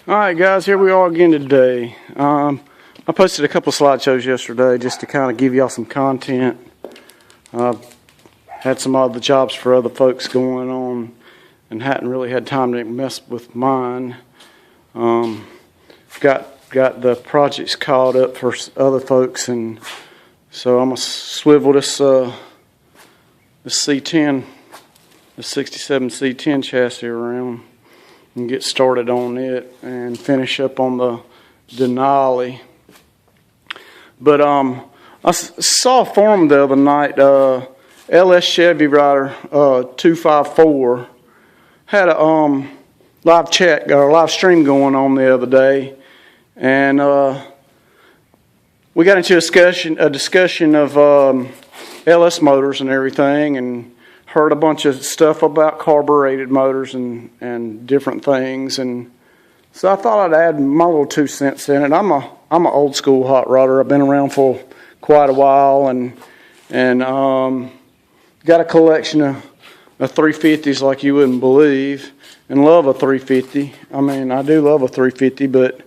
Alright guys, here we are again today. I posted a couple slideshows yesterday just to kind of give y'all some content. Had some other jobs for other folks going on and hadn't really had time to mess with mine. Got the projects caught up for other folks, and so I'm going to swivel this C10, the 67 C10 chassis around and get started on it and finish up on the Denali. But I saw a forum the other night. LS Chevy Rider 254 had a live chat or live stream going on the other day, and we got into a discussion of LS motors and everything, and heard a bunch of stuff about carbureted motors and different things, and so I thought I'd add my little 2 cents in it. I'm an old school hot rodder. I've been around for quite a while, and got a collection of 350s like you wouldn't believe, and love a 350. I mean, I do love a 350, but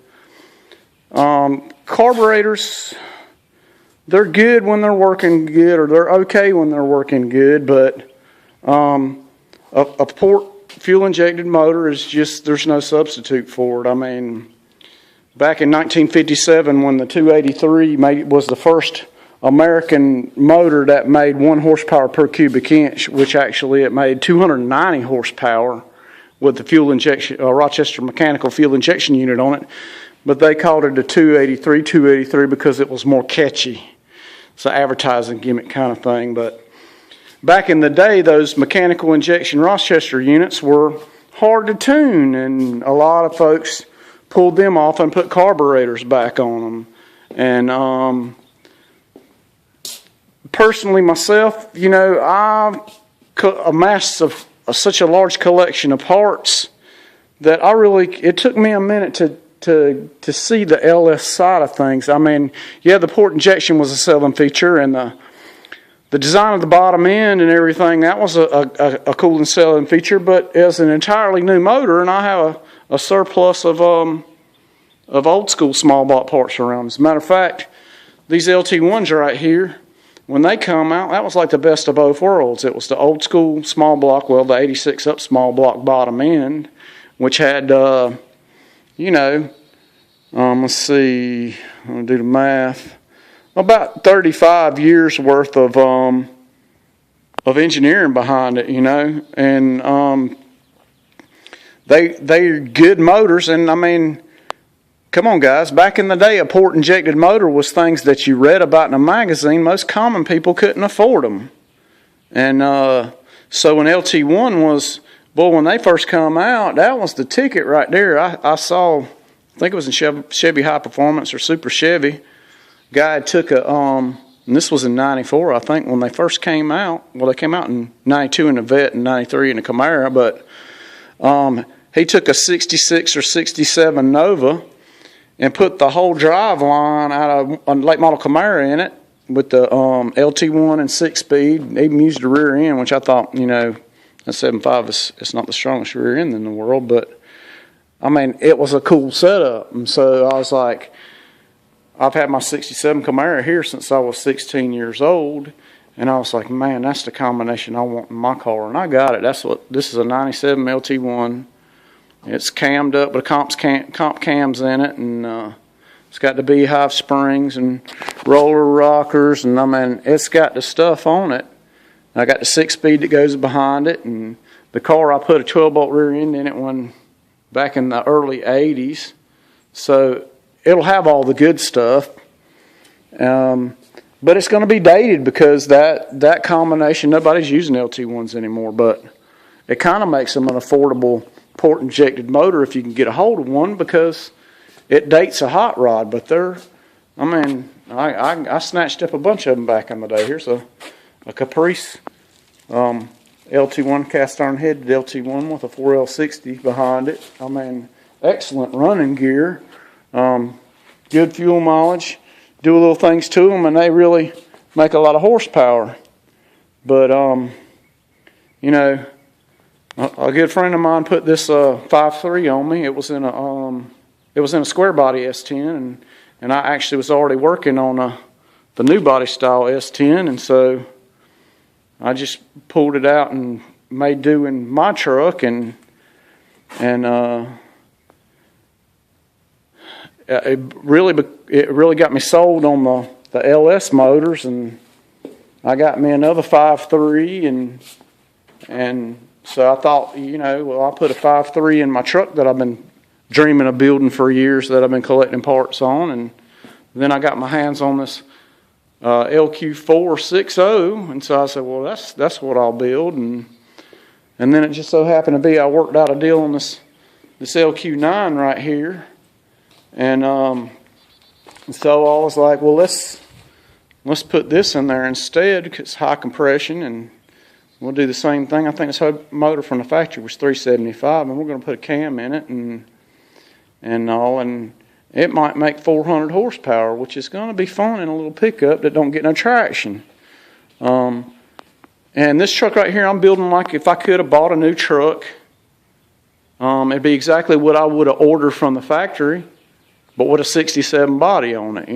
carburetors, they're good when they're working good, or they're okay when they're working good, but a port fuel injected motor is just, there's no substitute for it. I mean, back in 1957 when the 283 was the first American motor that made 1 horsepower per cubic inch, which actually it made 290 horsepower with the fuel injection, Rochester mechanical fuel injection unit on it, but they called it a 283 because it was more catchy. It's an advertising gimmick kind of thing. But back in the day, those mechanical injection Rochester units were hard to tune, and a lot of folks pulled them off and put carburetors back on them. And personally myself, you know, I amassed such a large collection of parts that it took me a minute to see the LS side of things. I mean, yeah, the port injection was a selling feature, and the design of the bottom end and everything, that was a cool and selling feature, but as an entirely new motor, and I have a surplus of old school small block parts around. As a matter of fact, these LT1s right here, when they come out, that was like the best of both worlds. It was the old school small block, well, the 86 up small block bottom end, which had, you know, let's see, I'm going to do the math, about 35 years worth of engineering behind it, you know, and they're good motors. And I mean, come on guys, back in the day, a port injected motor was things that you read about in a magazine. Most common people couldn't afford them, and so when LT1 was, boy, when they first come out, that was the ticket right there. I saw, I think it was in Chevy High Performance or Super Chevy. Guy took and this was in 94, I think, when they first came out. Well, they came out in 92 in the Vet and 93 in the Camaro, but he took a 66 or 67 Nova and put the whole drive line out of a late model Camaro in it with the LT1 and 6-speed. They even used the rear end, which I thought, you know, a 7.5 it's not the strongest rear end in the world, but I mean, it was a cool setup. And so I was like, I've had my 67 Camaro here since I was 16 years old, and I was like, man, that's the combination I want in my car, and I got it. This is a 97 LT1. It's cammed up with comp cams in it, and it's got the Beehive springs and roller rockers, and I mean, it's got the stuff on it. I got the 6-speed that goes behind it, and the car, I put a 12-bolt rear end in it back in the early 80s, so it'll have all the good stuff, but it's going to be dated because that combination, nobody's using LT1s anymore, but it kind of makes them an affordable port injected motor if you can get a hold of one, because it dates a hot rod. But I mean, I snatched up a bunch of them back in the day. Here's a Caprice LT1 cast iron headed LT1 with a 4L60 behind it. I mean, excellent running gear, good fuel mileage, do little things to them, and they really make a lot of horsepower. But you know, a good friend of mine put this 5.3 on me. It was in a it was in a square body S10, and I actually was already working on the new body style S10, and so I just pulled it out and made do in my truck, and it really got me sold on the LS motors, and I got me another 5.3, and so I thought, well, I'll put a 5.3 in my truck that I've been dreaming of building for years, that I've been collecting parts on, and then I got my hands on this LQ460, and so I said, well, that's what I'll build, and then it just so happened to be I worked out a deal on this LQ9 right here, and so I was like, well, let's put this in there instead, because it's high compression, and we'll do the same thing. I think this motor from the factory was 375, and we're going to put a cam in it, and it might make 400 horsepower, which is going to be fun in a little pickup that don't get no traction. And this truck right here, I'm building like if I could have bought a new truck. It'd be exactly what I would have ordered from the factory, but with a 67 body on it,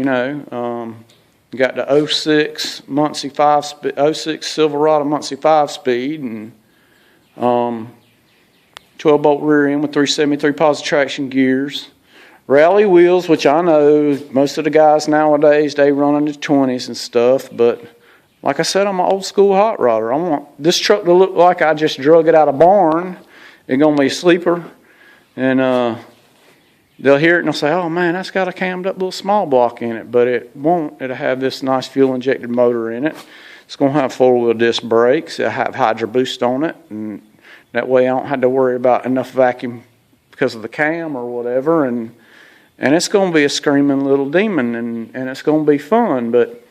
Got the 06 Muncie 06 Silverado Muncie 5-speed, and 12-bolt rear end with 373 positive traction gears. Rally wheels, which I know most of the guys nowadays, they run in the 20s and stuff, but like I said, I'm an old school hot rodder. I want this truck to look like I just drug it out of a barn. It's going to be a sleeper, and they'll hear it and they'll say, oh man, that's got a cammed up little small block in it, but it won't. It'll have this nice fuel injected motor in it. It's going to have 4-wheel disc brakes. It'll have Hydro Boost on it, and that way I don't have to worry about enough vacuum because of the cam or whatever, and it's going to be a screaming little demon, and it's going to be fun. But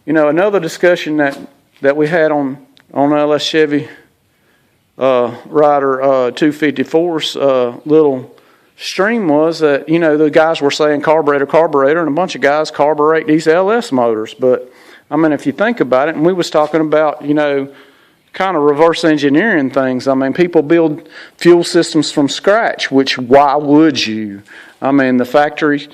another discussion that we had on LS Chevy Rider 254's little stream was that the guys were saying carburetor, and a bunch of guys carburate these LS motors. But I mean, if you think about it, and we was talking about kind of reverse engineering things. I mean, people build fuel systems from scratch, which why would you? I mean, the factory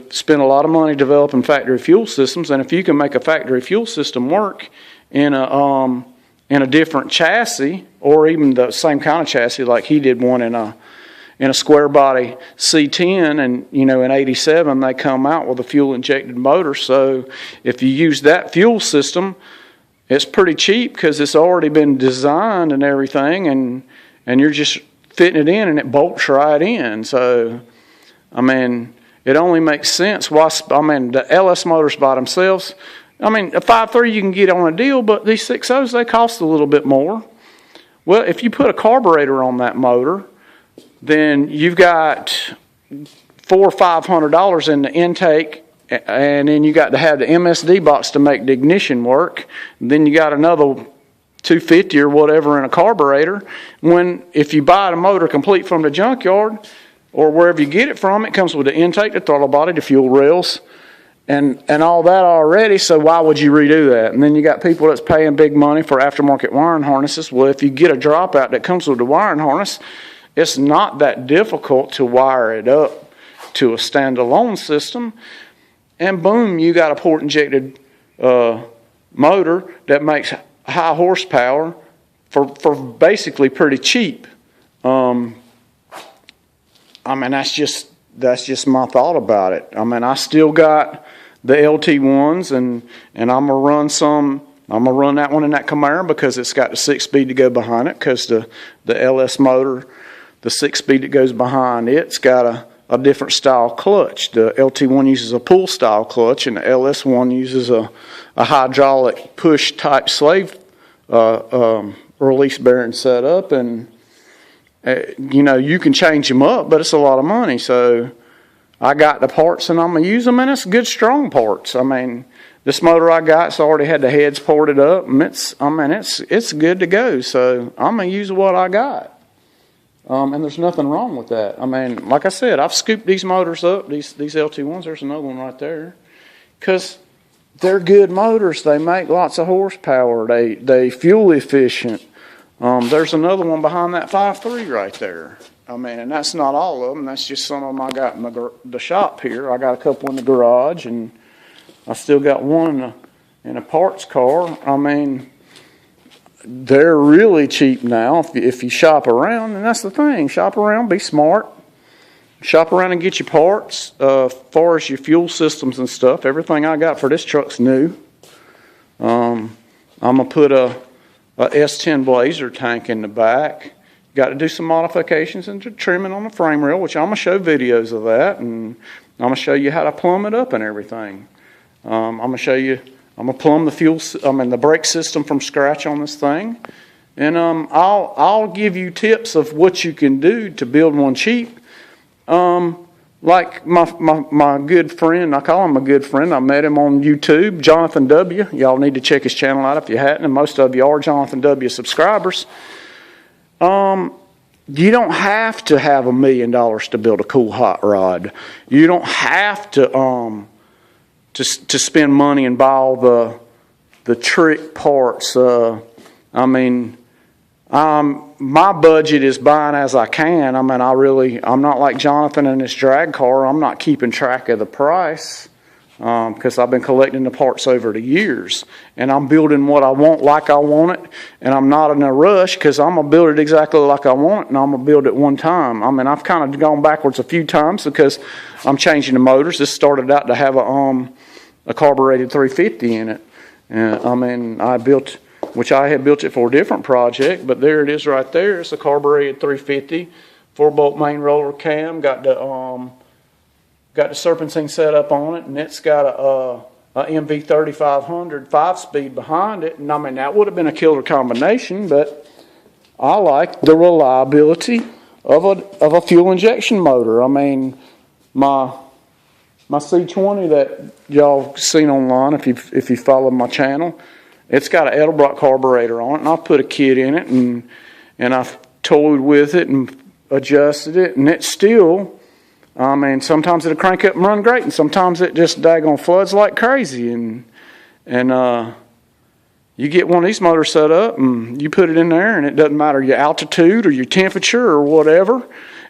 spent a lot of money developing factory fuel systems, and if you can make a factory fuel system work in a different chassis, or even the same kind of chassis, like he did one in a square body C10, and in '87 they come out with a fuel injected motor. So if you use that fuel system, it's pretty cheap because it's already been designed and everything, and you're just fitting it in and it bolts right in. So I mean, it only makes sense. The LS motors by themselves, I mean, a 5.3 you can get on a deal, but these 6.0s, they cost a little bit more. Well, if you put a carburetor on that motor, then you've got $400 or $500 in the intake, and then you got to have the MSD box to make the ignition work. And then you got another $250 or whatever in a carburetor. If you buy the motor complete from the junkyard or wherever you get it from, it comes with the intake, the throttle body, the fuel rails, and all that already. So why would you redo that? And then you got people that's paying big money for aftermarket wiring harnesses. Well, if you get a dropout that comes with the wiring harness, it's not that difficult to wire it up to a standalone system, and boom, you got a port injected motor that makes high horsepower for basically pretty cheap. I mean, that's just my thought about it. I mean, I still got the LT1s, and I'm gonna run that one in that Camaro because it's got the 6-speed to go behind it, because the LS motor, the 6-speed that goes behind it's got a different style clutch. The LT1 uses a pull style clutch, and the LS1 uses a hydraulic push type slave release bearing setup, and you can change them up, but it's a lot of money. So I got the parts and I'm gonna use them, and it's good strong parts. I mean, this motor I got's already had the heads ported up, and it's good to go. So I'm gonna use what I got. And there's nothing wrong with that. I mean, like I said, I've scooped these motors up, these LT1s. There's another one right there, because they're good motors. They make lots of horsepower. They fuel efficient. There's another one behind that 5.3 right there. I mean, and that's not all of them. That's just some of them I got in the shop here. I got a couple in the garage, and I still got one in a parts car. I mean, they're really cheap now if you shop around, and that's the thing. Shop around, be smart. Shop around and get your parts. As far as your fuel systems and stuff, everything I got for this truck's new. I'm going to put a S10 Blazer tank in the back. Got to do some modifications and trimming on the frame rail, which I'm going to show videos of that, and I'm going to show you how to plumb it up and everything. I'm going to show you, I'm going to plumb the brake system from scratch on this thing, and I'll give you tips of what you can do to build one cheap. Like my good friend, I call him a good friend. I met him on YouTube, Jonathan W. Y'all need to check his channel out if you hadn't, and most of you are Jonathan W. subscribers. You don't have to have $1 million to build a cool hot rod. You don't have to spend money and buy all the trick parts. My budget is buying as I can. I'm not like Jonathan and his drag car. I'm not keeping track of the price because I've been collecting the parts over the years. And I'm building what I want like I want it. And I'm not in a rush because I'm going to build it exactly like I want it, and I'm going to build it one time. I've kind of gone backwards a few times because I'm changing the motors. This started out to have a carbureted 350 in it. I had built it for a different project, but there it is right there. It's a carbureted 350, 4-bolt main roller cam, got the serpentine set up on it, and it's got a MV 3500 5-speed behind it. And that would have been a killer combination, but I like the reliability of a fuel injection motor. My C20 that y'all seen online, if you follow my channel, it's got an Edelbrock carburetor on it, and I've put a kit in it, and I've toyed with it and adjusted it, and it's still, sometimes it'll crank up and run great, and sometimes it just daggone floods like crazy, and you get one of these motors set up, and you put it in there, and it doesn't matter your altitude or your temperature or whatever,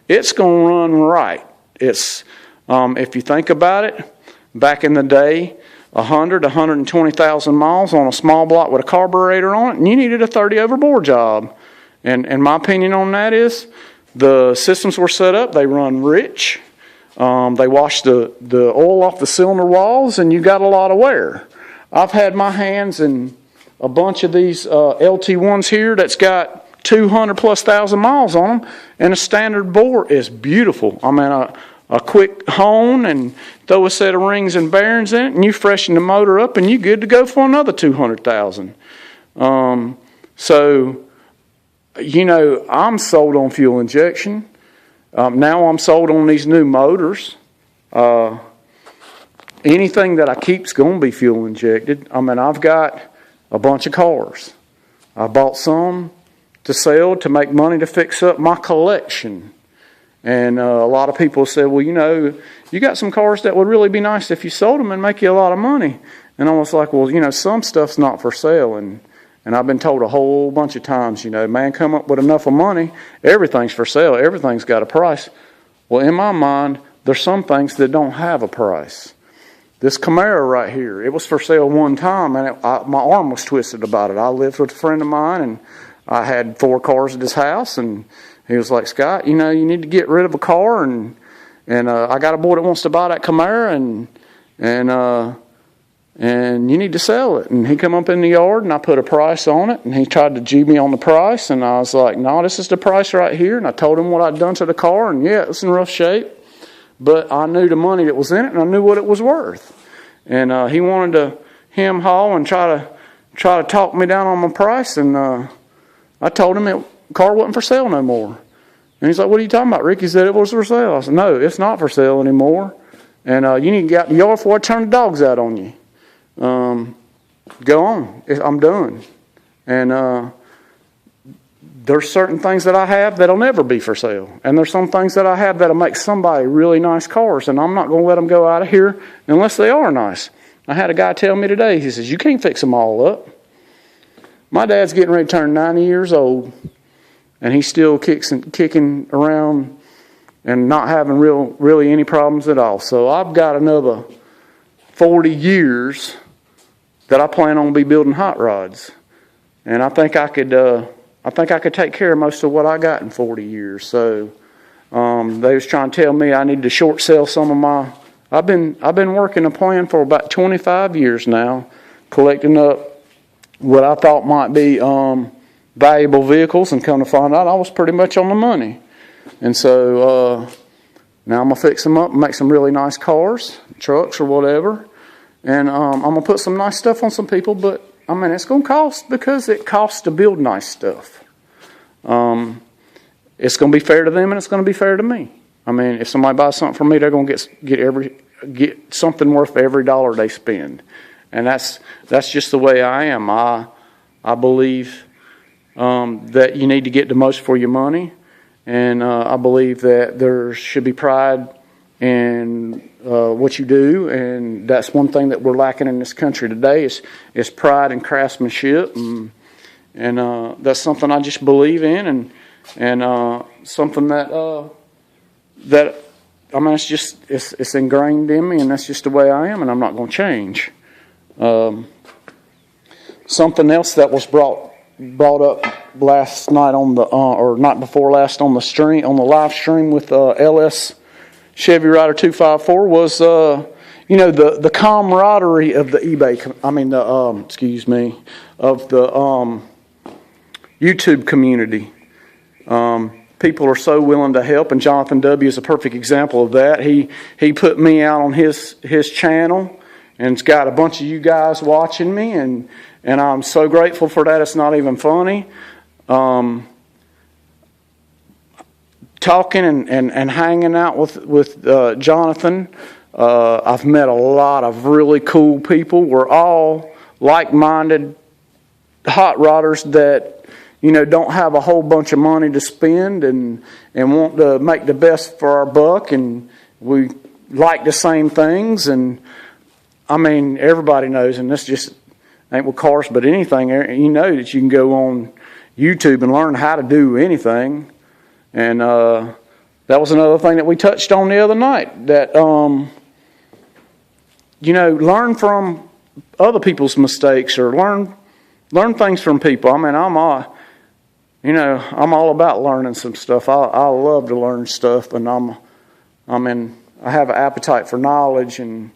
it's going to run right. It's, if you think about it, back in the day, 120,000 miles on a small block with a carburetor on it, and you needed a 30 overbore job. And my opinion on that is the systems were set up, they run rich, they wash the oil off the cylinder walls, and you got a lot of wear. I've had my hands in a bunch of these LT1s here that's got 200 plus thousand miles on them, and a standard bore is beautiful. A quick hone and throw a set of rings and bearings in it, and you freshen the motor up, and you're good to go for another 200,000. I'm sold on fuel injection. Now I'm sold on these new motors. Anything that I keep's going to be fuel injected. I've got a bunch of cars. I bought some to sell to make money to fix up my collection. And a lot of people said, well, you got some cars that would really be nice if you sold them and make you a lot of money. And I was like, well, some stuff's not for sale. And I've been told a whole bunch of times, man, come up with enough of money, everything's for sale. Everything's got a price. Well, in my mind, there's some things that don't have a price. This Camaro right here, it was for sale one time, and my arm was twisted about it. I lived with a friend of mine, and I had 4 cars at his house, and he was like, Scott, you need to get rid of a car, and I got a boy that wants to buy that Camaro, and you need to sell it. And he come up in the yard, and I put a price on it, and he tried to G me on the price, and I was like, no, this is the price right here. And I told him what I'd done to the car, and yeah, it was in rough shape, but I knew the money that was in it, and I knew what it was worth. And he wanted to hem-haw and try to talk me down on my price, and I told him the car wasn't for sale no more. And he's like, what are you talking about, Rick? He said it was for sale. I said, no, it's not for sale anymore. And you need to get out in the yard before I turn the dogs out on you. Go on. I'm done. And there's certain things that I have that'll never be for sale. And there's some things that I have that'll make somebody really nice cars. And I'm not going to let them go out of here unless they are nice. I had a guy tell me today, he says, you can't fix them all up. My dad's getting ready to turn 90 years old. and he's still kicking around and not having really any problems at all. So I've got another 40 years that I plan on be building hot rods, and I think I could take care of most of what I got in 40 years. So they was trying to tell me I need to short sell some of my. I've been working a plan for about 25 years now, collecting up what I thought might be valuable vehicles, and come to find out I was pretty much on the money. And so now I'm going to fix them up and make some really nice cars, trucks or whatever. And I'm going to put some nice stuff on some people, but I mean, it's going to cost, because it costs to build nice stuff. It's going to be fair to them, and it's going to be fair to me. I mean, if somebody buys something from me, they're going to get something worth every dollar they spend. And that's just the way I am. I believe that you need to get the most for your money. And I believe that there should be pride in what you do, and that's one thing that we're lacking in this country today is pride and craftsmanship, and that's something I just believe in, and something that I mean, it's ingrained in me, and that's just the way I am, and I'm not going to change. Something else that was brought up last night on the or night before last on the live stream with LS Chevy Rider 254 was the camaraderie of the YouTube community. People are so willing to help, and Jonathan W. is a perfect example of that. He put me out on his channel, and it's got a bunch of you guys watching me, and I'm so grateful for that. It's not even funny. Talking and hanging out with Jonathan, I've met a lot of really cool people. We're all like-minded hot rodders that don't have a whole bunch of money to spend and want to make the best for our buck, and we like the same things. And I mean, everybody knows, and this just ain't with cars but anything, that you can go on YouTube and learn how to do anything. And that was another thing that we touched on the other night, that learn from other people's mistakes, or learn things from people. I mean, I'm all about learning some stuff. I love to learn stuff, and I have an appetite for knowledge, and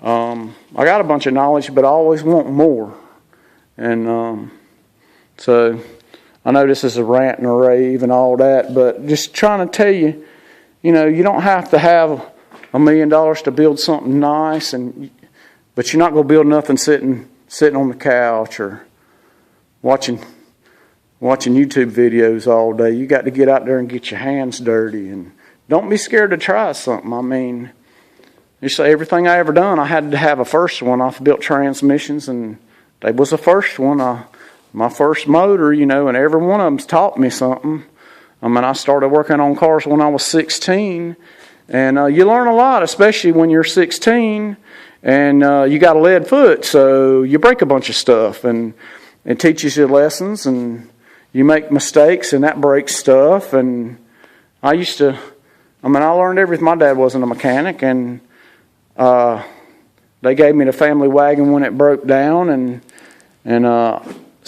I got a bunch of knowledge, but I always want more. And so I know this is a rant and a rave and all that, but just trying to tell you, you don't have to have $1 million to build something nice, but you're not going to build nothing sitting on the couch or watching YouTube videos all day. You got to get out there and get your hands dirty, and don't be scared to try something. I mean, just say everything I ever done, I had to have a first one. I've built transmissions, and that was the first one. My first motor, and every one of them's taught me something. I mean, I started working on cars when I was 16, and you learn a lot, especially when you're 16, and you got a lead foot, so you break a bunch of stuff, and it teaches you lessons, and you make mistakes, and that breaks stuff. And I learned everything. My dad wasn't a mechanic, and they gave me the family wagon when it broke down, and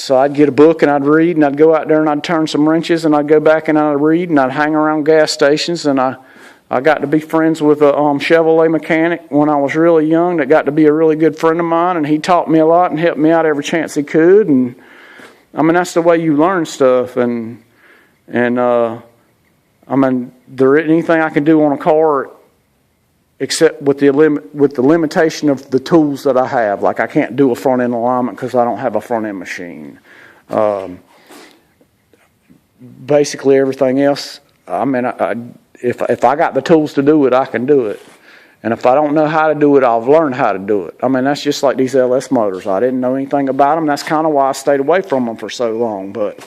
so I'd get a book and I'd read, and I'd go out there and I'd turn some wrenches, and I'd go back and I'd read, and I'd hang around gas stations, and I got to be friends with a Chevrolet mechanic when I was really young that got to be a really good friend of mine, and he taught me a lot and helped me out every chance he could. And I mean, that's the way you learn stuff. And there isn't anything I can do on a car except with the limitation of the tools that I have. Like, I can't do a front end alignment because I don't have a front end machine. Basically everything else, if I got the tools to do it, I can do it. And if I don't know how to do it, I'll learn how to do it. I mean, that's just like these LS motors. I didn't know anything about them. That's kind of why I stayed away from them for so long. But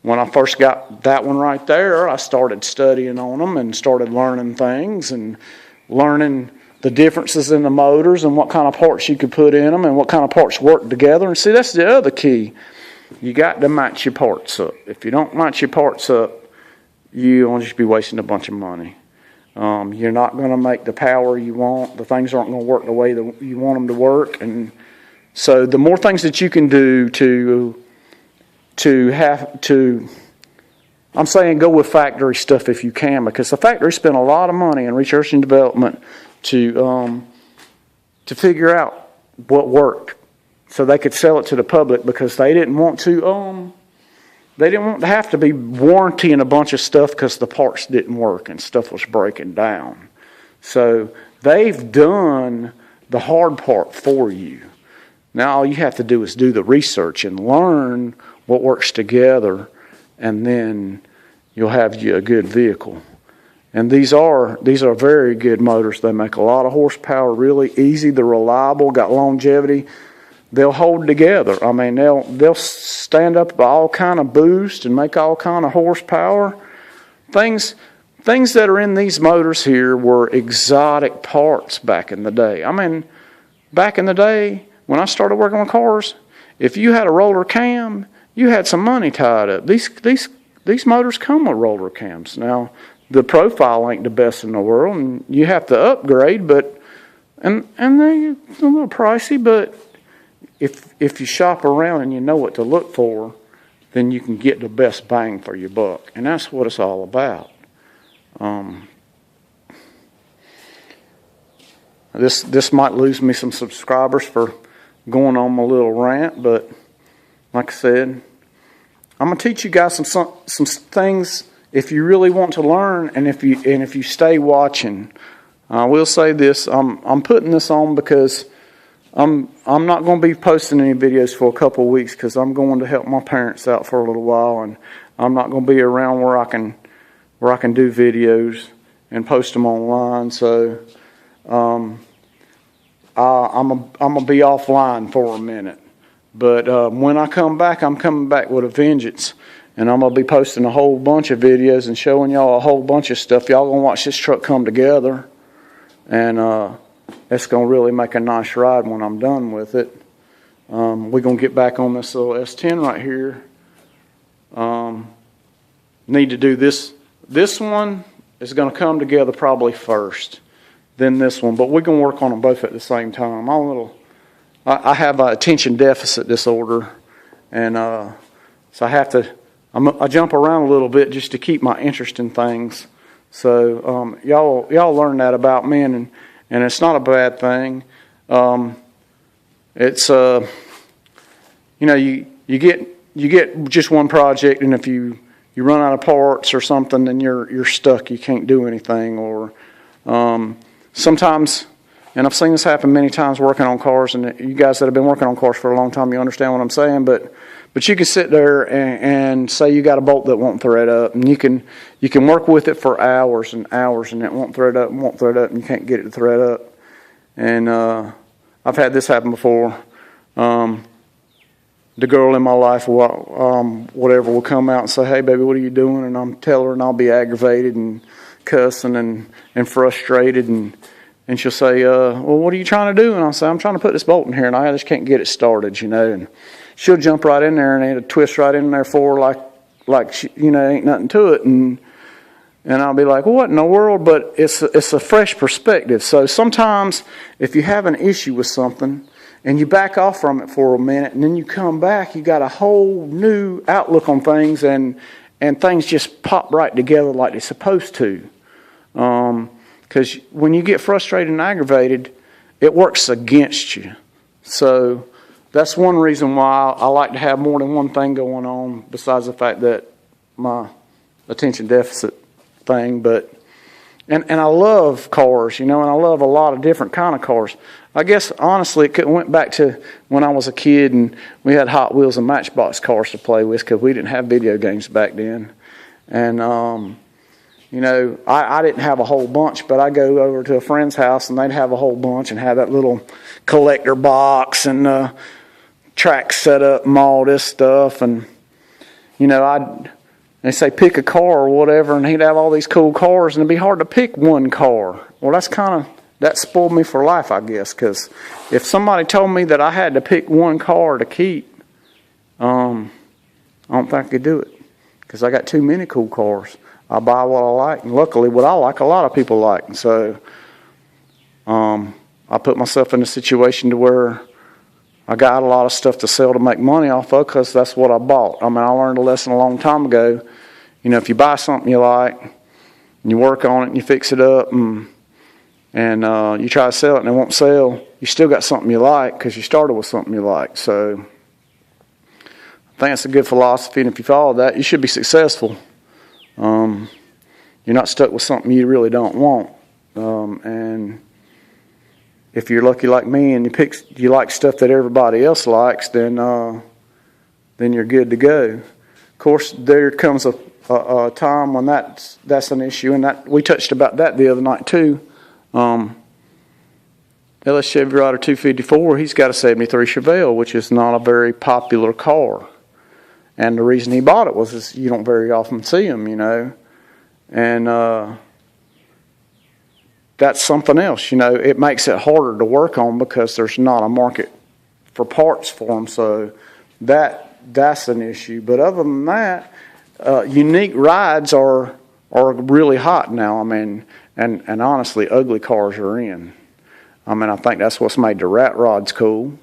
when I first got that one right there, I started studying on them and started learning things and learning the differences in the motors and what kind of parts you could put in them and what kind of parts work together. And see, that's the other key. you got to match your parts up. If you don't match your parts up, you'll just be wasting a bunch of money. You're not going to make the power you want. The things aren't going to work the way that you want them to work. And so the more things that you can do I'm saying go with factory stuff if you can, because the factory spent a lot of money in research and development to figure out what worked, so they could sell it to the public, because they didn't want to have to be warrantying a bunch of stuff because the parts didn't work and stuff was breaking down. So they've done the hard part for you. Now all you have to do is do the research and learn what works together, and then you'll have you a good vehicle. And these are very good motors. They make a lot of horsepower, really easy. They're reliable, got longevity. They'll hold together. I mean, they'll stand up by all kind of boost and make all kind of horsepower. Things that are in these motors here were exotic parts back in the day. I mean, back in the day when I started working on cars, if you had a roller cam, you had some money tied up. These motors come with roller cams. Now, the profile ain't the best in the world, and you have to upgrade, but and they're a little pricey, but if you shop around and you know what to look for, then you can get the best bang for your buck. And that's what it's all about. This might lose me some subscribers for going on my little rant, but like I said, I'm going to teach you guys some things if you really want to learn, and if you stay watching. I will say this, I'm putting this on because I'm not going to be posting any videos for a couple of weeks, because I'm going to help my parents out for a little while, and I'm not going to be around where I can do videos and post them online. So I'm gonna be offline for a minute. But when I come back, I'm coming back with a vengeance, and I'm gonna be posting a whole bunch of videos and showing y'all a whole bunch of stuff. Y'all gonna watch this truck come together, and it's going to really make a nice ride when I'm done with it. We're going to get back on this little S10 right here. Need to do this. This one is going to come together probably first, then this one. But we're going to work on them both at the same time. I have a attention deficit disorder, and so I jump around a little bit just to keep my interest in things. So y'all learn that about me, and it's not a bad thing. It's you get just one project, and if you run out of parts or something, then you're stuck. You can't do anything. Or sometimes, and I've seen this happen many times working on cars, and you guys that have been working on cars for a long time, you understand what I'm saying. But you can sit there and say you got a bolt that won't thread up, and you can work with it for hours and hours, and it won't thread up, and you can't get it to thread up. And I've had this happen before. The girl in my life, whatever, will come out and say, "Hey, baby, what are you doing?" And I'm telling her, and I'll be aggravated and cussing and frustrated, and she'll say, "Well, what are you trying to do?" And I'll say, "I'm trying to put this bolt in here, and I just can't get it started, And she'll jump right in there, and it'll twist right in there for her like she, ain't nothing to it, and I'll be like, well, what in the world? But it's a fresh perspective. So sometimes if you have an issue with something and you back off from it for a minute, and then you come back, you got a whole new outlook on things, and things just pop right together like they're supposed to. Because when you get frustrated and aggravated, it works against you. So that's one reason why I like to have more than one thing going on, besides the fact that my attention deficit thing. But and I love cars, and I love a lot of different kind of cars. I guess honestly, it went back to when I was a kid and we had Hot Wheels and Matchbox cars to play with, because we didn't have video games back then. And I didn't have a whole bunch, but I go over to a friend's house and they'd have a whole bunch and have that little collector box and track set up and all this stuff. And they say pick a car or whatever, and he'd have all these cool cars, and it'd be hard to pick one car. Well, that spoiled me for life, I guess, because if somebody told me that I had to pick one car to keep, I don't think I could do it because I got too many cool cars. I buy what I like, and luckily what I like, a lot of people like. And so I put myself in a situation to where I got a lot of stuff to sell to make money off of because that's what I bought. I mean, I learned a lesson a long time ago. You know, if you buy something you like and you work on it and you fix it up and you try to sell it and it won't sell, you still got something you like because you started with something you like. So I think that's a good philosophy, and if you follow that, you should be successful. You're not stuck with something you really don't want. And if you're lucky like me and you like stuff that everybody else likes, then you're good to go. Of course, there comes a time when that's an issue, and that we touched about that the other night too. LS Chevy Rider 254, he's got a 73 Chevelle, which is not a very popular car. And the reason he bought it was you don't very often see them, you know. And that's something else, you know. It makes it harder to work on because there's not a market for parts for them. So that's an issue. But other than that, unique rides are really hot now. I mean, and honestly, ugly cars are in. I mean, I think that's what's made the rat rods cool.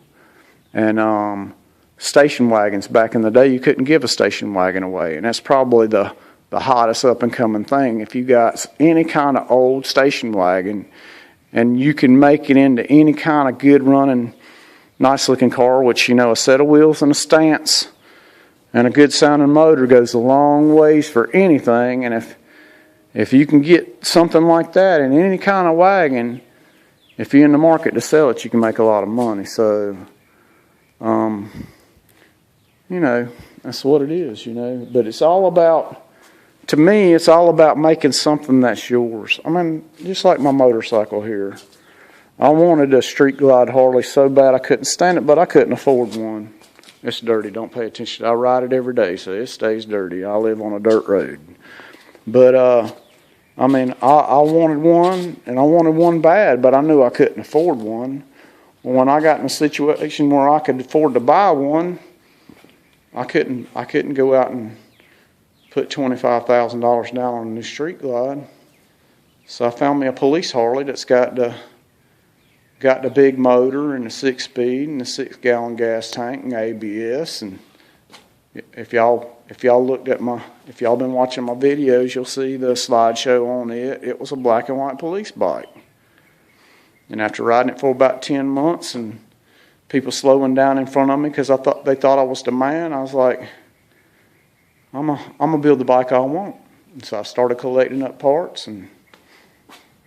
And station wagons, back in the day, you couldn't give a station wagon away. And that's probably the hottest up-and-coming thing. If you got any kind of old station wagon and you can make it into any kind of good-running, nice-looking car, which, you know, a set of wheels and a stance and a good-sounding motor goes a long ways for anything. And if you can get something like that in any kind of wagon, if you're in the market to sell it, you can make a lot of money. So, you know, that's what it is, you know. But it's all about... To me, it's all about making something that's yours. I mean, just like my motorcycle here. I wanted a Street Glide Harley so bad I couldn't stand it, but I couldn't afford one. It's dirty. Don't pay attention. I ride it every day, so it stays dirty. I live on a dirt road. But, I mean, I wanted one, and I wanted one bad, but I knew I couldn't afford one. When I got in a situation where I could afford to buy one, I couldn't go out and put $25,000 down on a new Street Glide. So I found me a police Harley that's got the big motor and the 6-speed and the 6-gallon gas tank and ABS. And if y'all been watching my videos, you'll see the slideshow on it. It was a black and white police bike. And after riding it for about 10 months and people slowing down in front of me because they thought I was the man, I was like, I'm gonna build the bike I want. And so I started collecting up parts and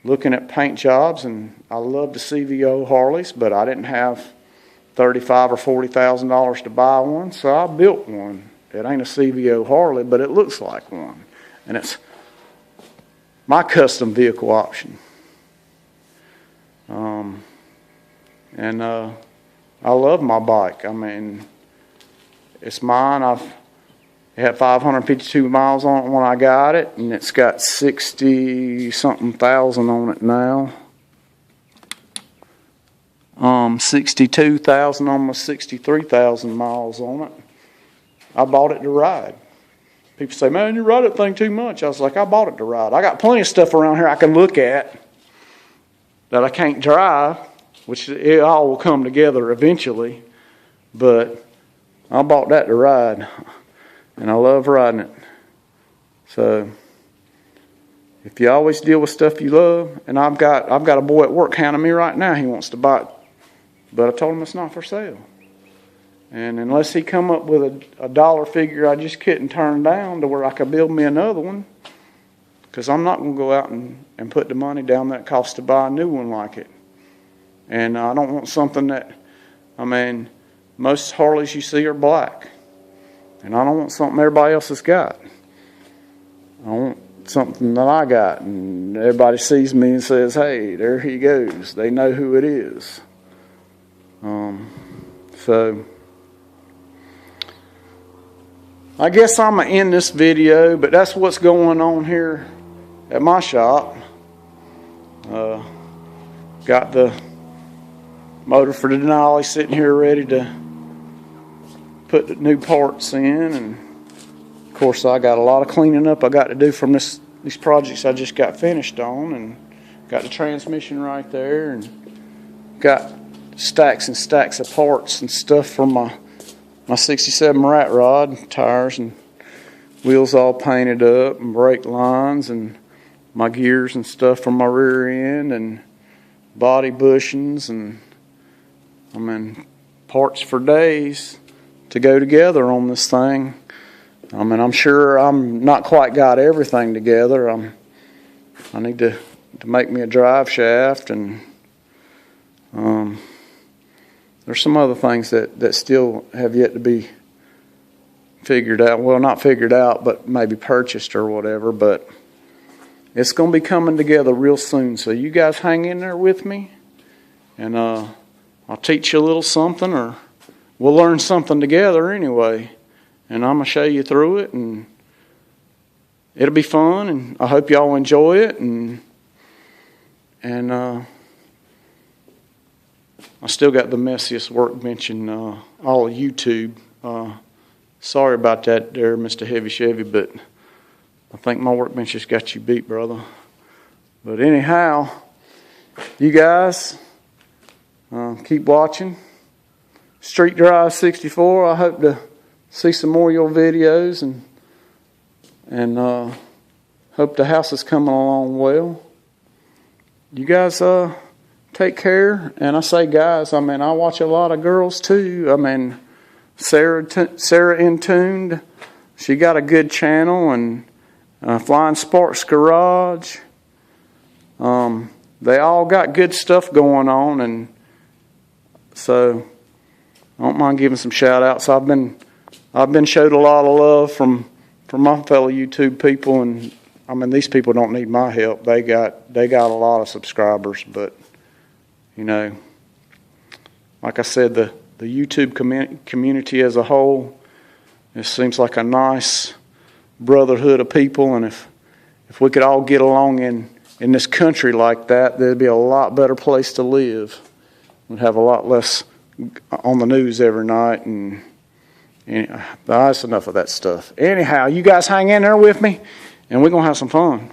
looking at paint jobs, and I love the CVO Harleys, but I didn't have $35,000 or $40,000 to buy one, so I built one. It ain't a CVO Harley, but it looks like one, and it's my custom vehicle option. I love my bike. I mean, it's mine. It had 552 miles on it when I got it, and it's got 60-something thousand on it now. 62,000, almost 63,000 miles on it. I bought it to ride. People say, man, you ride that thing too much. I was like, I bought it to ride. I got plenty of stuff around here I can look at that I can't drive, which it all will come together eventually, but I bought that to ride. And I love riding it. So if you always deal with stuff you love, and I've got a boy at work hounding me right now. He wants to buy it, but I told him it's not for sale. And unless he come up with a dollar figure I just couldn't turn down to where I could build me another one, because I'm not going to go out and put the money down that it costs to buy a new one like it. And I don't want something that, I mean, most Harleys you see are black. And I don't want something everybody else has got. I want something that I got. And everybody sees me and says, hey, there he goes. They know who it is. So I guess I'm going to end this video, but that's what's going on here at my shop. Got the motor for the Denali sitting here ready to put the new parts in, and course, I got a lot of cleaning up I got to do from these projects I just got finished on, and got the transmission right there, and got stacks and stacks of parts and stuff for my 67 rat rod, tires and wheels all painted up, and brake lines, and my gears and stuff from my rear end, and body bushings, and I mean parts for days to go together on this thing. I mean, I'm sure I'm not quite got everything together. I need to make me a drive shaft, and there's some other things that still have yet to be figured out. Well, not figured out, but maybe purchased or whatever. But it's going to be coming together real soon. So you guys hang in there with me, and I'll teach you a little something, or we'll learn something together anyway. And I'm going to show you through it, and it'll be fun, and I hope y'all enjoy it. And I still got the messiest workbench in all of YouTube. Sorry about that there, Mr. Heavy Chevy, but I think my workbench has got you beat, brother. But anyhow, you guys keep watching Street Drive 64. I hope to see some more of your videos, and hope the house is coming along well. You guys take care. And I say guys, I mean I watch a lot of girls too. I mean Sarah Intuned, she got a good channel, and Flying Sparks Garage. They all got good stuff going on, and so I don't mind giving some shout outs. I've been showed a lot of love from my fellow YouTube people, and I mean these people don't need my help. They got a lot of subscribers, but you know, like I said, the YouTube community as a whole, it seems like a nice brotherhood of people, and if we could all get along in this country like that, there'd be a lot better place to live. We'd have a lot less on the news every night, and that's enough of that stuff. Anyhow, you guys hang in there with me, and we're going to have some fun.